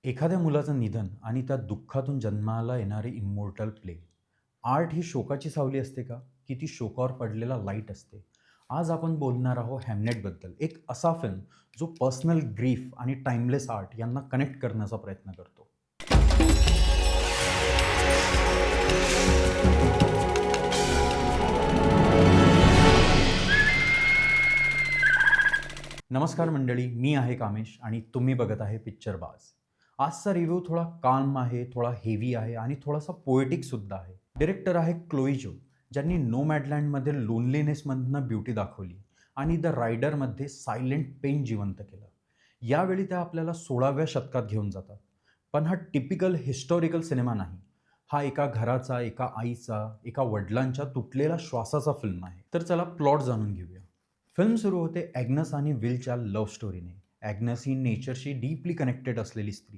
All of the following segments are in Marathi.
एखाद्या मुलाचं निधन आणि त्या दुःखातून जन्माला येणारे इम्मॉर्टल प्ले. आर्ट ही शोकाची सावली असते का? की ती शोकावर पडलेला लाईट असते? आज आपण बोलणार आहोत हॅमनेटबद्दल. एक असा फिल्म जो पर्सनल ग्रीफ आणि टाईमलेस आर्ट यांना कनेक्ट करण्याचा प्रयत्न करतो. नमस्कार मंडळी, मी आहे कामेश आणि तुम्ही बघत आहे पिक्चर बाज. आजचा रिव्ह्यू थोडा काल्म आहे, थोडा हेवी आहे आणि थोडासा पोएटिकसुद्धा आहे. डिरेक्टर आहे क्लोई झोउ, ज्यांनी नोमॅडलँडमध्ये लोनलीनेसमधनं ब्युटी दाखवली आणि द रायडरमध्ये सायलेंट पेन जिवंत केलं. यावेळी त्या आपल्याला 16व्या शतकात घेऊन जातात. पण हा टिपिकल हिस्टॉरिकल सिनेमा नाही. हा एका घराचा, एका आईचा, एका वडिलांच्या तुटलेला श्वासाचा फिल्म आहे. तर चला प्लॉट जाणून घेऊया. फिल्म सुरू होते ॲग्नस आणि विलच्या लव्ह स्टोरीने. ॲग्नस ही नेचरशी डीपली कनेक्टेड असलेली स्त्री.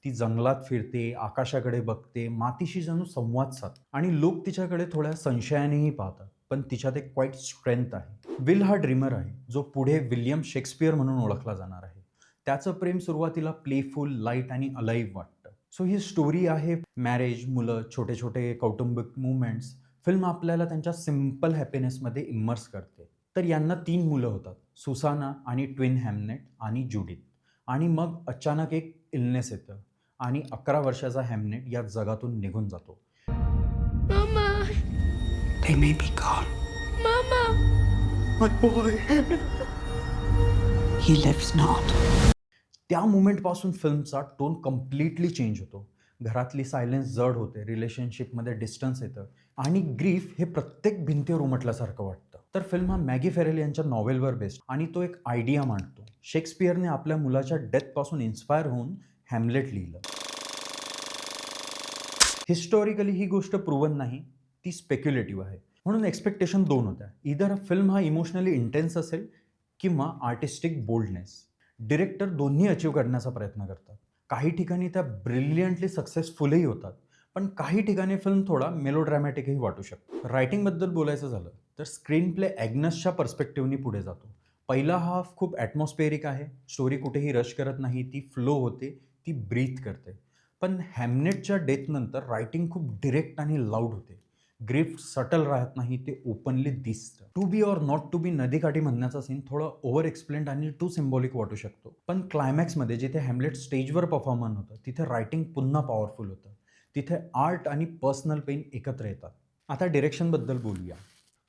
ती जंगलात फिरते, आकाशाकडे बघते, मातीशी जणू संवाद साधते आणि लोक तिच्याकडे थोड्या संशयानेही पाहतात. पण तिच्यात एक क्वाईट स्ट्रेंथ आहे. विल हा ड्रीमर आहे, जो पुढे विल्यम शेक्सपियर म्हणून ओळखला जाणार आहे. त्याचं प्रेम सुरुवातीला प्लेफुल, लाईट आणि अलाईव्ह वाटतं. सो ही स्टोरी आहे मॅरेज, मुलं, छोटे छोटे कौटुंबिक मुवमेंट्स. फिल्म आपल्याला त्यांच्या सिम्पल हॅपीनेसमध्ये इमर्स करते. तर यांना 3 मुलं होतात, सुसाना आणि ट्विन हॅमनेट आणि जुडिथ. आणि मग अचानक एक इलनेस येतं आणि 11 वर्षाचा हॅमनेट या जगातून निघून जातो. Mama, They may be gone. Mama. My boy. He lives not. त्या मोमेंटपासून फिल्मचा टोन कम्प्लिटली चेंज होतो. घरातली सायलेन्स जड होते, रिलेशनशिपमध्ये डिस्टन्स येतं आणि ग्रीफ हे प्रत्येक भिंतीवर उमटल्यासारखं वाटतं. तर फिल्म हा मॅगी फेरेल यांच्या नॉवेलवर बेस्ड आणि तो एक आयडिया मांडतो. शेक्सपियरने आपल्या मुलाच्या डेथपासून इन्स्पायर होऊन हॅमलेट लिहिलं. हिस्टॉरिकली ही गोष्ट प्रूव्हन नाही, ती स्पेक्युलेटिव्ह आहे. म्हणून एक्सपेक्टेशन 2 होत्या. इधर फिल्म हा इमोशनली इंटेन्स असेल किंवा आर्टिस्टिक बोल्डनेस. डिरेक्टर दोन्ही अचीव्ह करण्याचा प्रयत्न करतात. काही ठिकाणी त्या ब्रिलियंटली सक्सेसफुलही होतात, पण काही ठिकाणी फिल्म थोडा मेलोड्रॅमॅटिकही वाटू शकतो. रायटिंगबद्दल बोलायचं झालं तर स्क्रीन प्ले ॲग्नसच्या पर्स्पेक्टिव्हनी पुढे जातो. पहिला हाफ खूप ॲटमॉस्फेरिक आहे. स्टोरी कुठेही रश करत नाही, ती फ्लो होते, ती ब्रीथ करते. पण हॅमनेटच्या डेथनंतर रायटिंग खूप डिरेक्ट आणि लाऊड होते. ग्रीफ सटल राहत नाही, ते ओपनली दिसतं. To be or not to be नदीकाठी म्हणण्याचा सीन थोडं ओव्हर एक्सप्लेन्ड आणि टू सिम्बॉलिक वाटू शकतो. पण क्लायमॅक्समध्ये जिथे हॅमलेट स्टेजवर परफॉर्मन होतं, तिथे रायटिंग पुन्हा पॉवरफुल होतं. तिथे आर्ट आणि पर्सनल पेन एकत्र येतात. आता डिरेक्शनबद्दल बोलूया.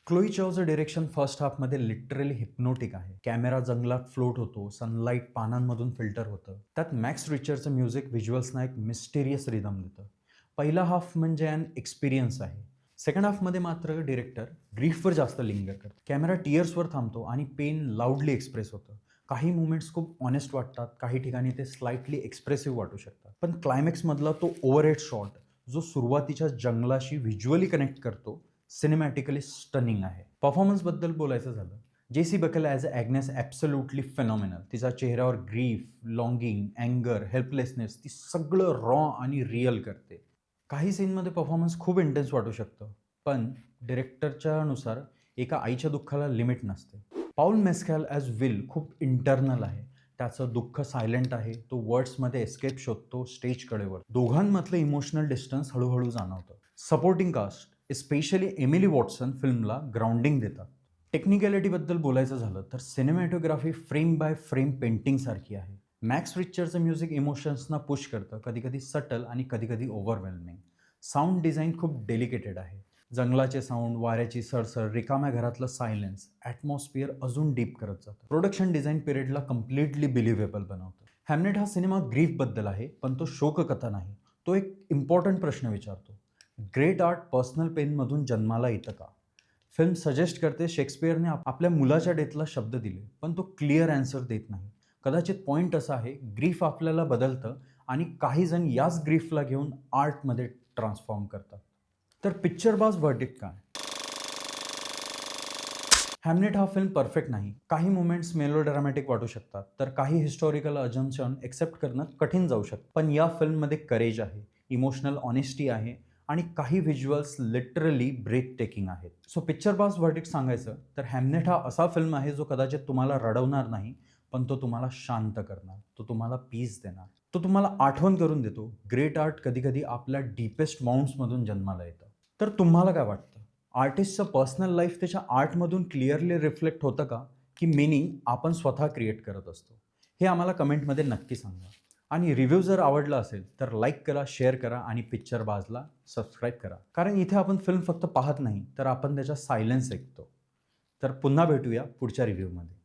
क्लोई झोऊचं डिरेक्शन फर्स्ट हाफमध्ये लिटरली हिप्नोटिक आहे. कॅमेरा जंगलात फ्लोट होतो, सनलाईट पानांमधून फिल्टर होतं. त्यात मॅक्स रिचर्डचं म्युझिक व्हिज्युअल्सना एक मिस्टेरियस रिदम देतं. पहिला हाफ म्हणजे ॲन एक्सपिरियन्स आहे. सेकंड हाफमध्ये मात्र डिरेक्टर ग्रीफवर जास्त लिंगर करतो. कॅमेरा टियर्सवर थांबतो आणि पेन लाऊडली एक्सप्रेस होतं. काही मुवमेंट्स खूप ऑनेस्ट वाटतात, काही ठिकाणी ते स्लाइटली एक्सप्रेसिव्ह वाटू शकतात. पण क्लायमॅक्समधला तो ओव्हरहेड शॉट जो सुरुवातीच्या जंगलाशी व्हिज्युअली कनेक्ट करतो, सिनेमॅटिकली स्टनिंग आहे. परफॉर्मन्सबद्दल बोलायचं झालं, Jessie Buckley as a Agnes absolutely phenomenal. तिचा चेहऱ्यावर ग्रीफ, लॉंगिंग, अँगर, हेल्पलेसनेस ती सगळं रॉ आणि रिअल करते. काही सीनमध्ये परफॉर्मन्स खूप इंटेन्स वाटू शकतं, पण डिरेक्टरच्या नुसार एका आईच्या दुःखाला लिमिट नसते. पाऊल मेस्कॅल ॲज विल खूप इंटर्नल आहे. त्याचं दुःख सायलेंट आहे. तो वर्ड्समध्ये एस्केप शोधतो, स्टेजकडे वळतो. दोघांमधलं इमोशनल डिस्टन्स हळूहळू जाणवतं. Supporting cast specially Emily Watson फिल्मला ग्राउंडिंग देतात. टेक्निकॅलिटीबद्दल बोलायचं झालं तर सिनेमॅटोग्राफी फ्रेम बाय फ्रेम पेंटिंगसारखी आहे. मॅक्स रिचर्डचं म्युझिक इमोशन्सना पुश करतं, कधीकधी सटल आणि कधीकधी ओव्हरवेल्मिंग. साऊंड डिझाईन खूप डेलिकेटेड आहे. जंगलाचे साऊंड, वाऱ्याची सरसर, रिकाम्या घरातलं सायलेन्स ॲटमॉस्फिअर अजून डीप करत जातं. प्रोडक्शन डिझाईन पिरियडला कम्प्लिटली बिलिव्हेबल बनवतं. हॅमनेट हा सिनेमा ग्रीफबद्दल आहे, पण तो शोककथा नाही. तो एक इम्पॉर्टंट प्रश्न विचारतो. ग्रेट आर्ट पर्सनल पेनमधून जन्माला येतं का? फिल्म सजेस्ट करते शेक्सपियरने आपल्या मुलाच्या डेथला शब्द दिले, पण तो क्लिअर ॲन्सर देत नाही. कदाचित पॉईंट असा आहे, ग्रीफ आपल्याला बदलतं आणि काही जण याच ग्रीफला घेऊन आर्टमध्ये ट्रान्सफॉर्म करतात. तर पिक्चर बाज व्हर्डिक्ट काय? हॅमनेट हा फिल्म परफेक्ट नाही. काही मोमेंट्स मेलोड्रामॅटिक वाटू शकतात, तर काही हिस्टॉरिकल अजम्पशन एक्सेप्ट करणं कठीण जाऊ शकतं. पण या फिल्ममध्ये करेज आहे, इमोशनल ऑनेस्टी आहे आणि काही व्हिज्युअल्स लिटरली ब्रेथ टेकिंग आहेत. सो पिक्चर बाज व्हर्डिक्ट सांगायचं तर हॅमनेट हा असा फिल्म आहे जो कदाचित तुम्हाला रडवणार नाही, पण तो तुम्हाला शांत करणार, तो तुम्हाला पीस देणार. तो तुम्हाला आठवण करून देतो ग्रेट आर्ट कधीकधी आपल्या डीपेस्ट माउंट्समधून जन्माला येतं. तर तुम्हाला काय वाटतं, आर्टिस्टचं पर्सनल लाईफ त्याच्या आर्टमधून क्लिअरली रिफ्लेक्ट होतं का, की मिनिंग आपण स्वतः क्रिएट करत असतो? हे आम्हाला कमेंटमध्ये नक्की सांगा. आणि रिव्ह्यू जर आवडला असेल तर लाईक करा, शेअर करा आणि पिक्चर बाजला सबस्क्राईब करा. कारण इथे आपण फिल्म फक्त पाहत नाही, तर आपण त्याच्या सायलेन्स ऐकतो. तर पुन्हा भेटूया पुढच्या रिव्ह्यूमध्ये.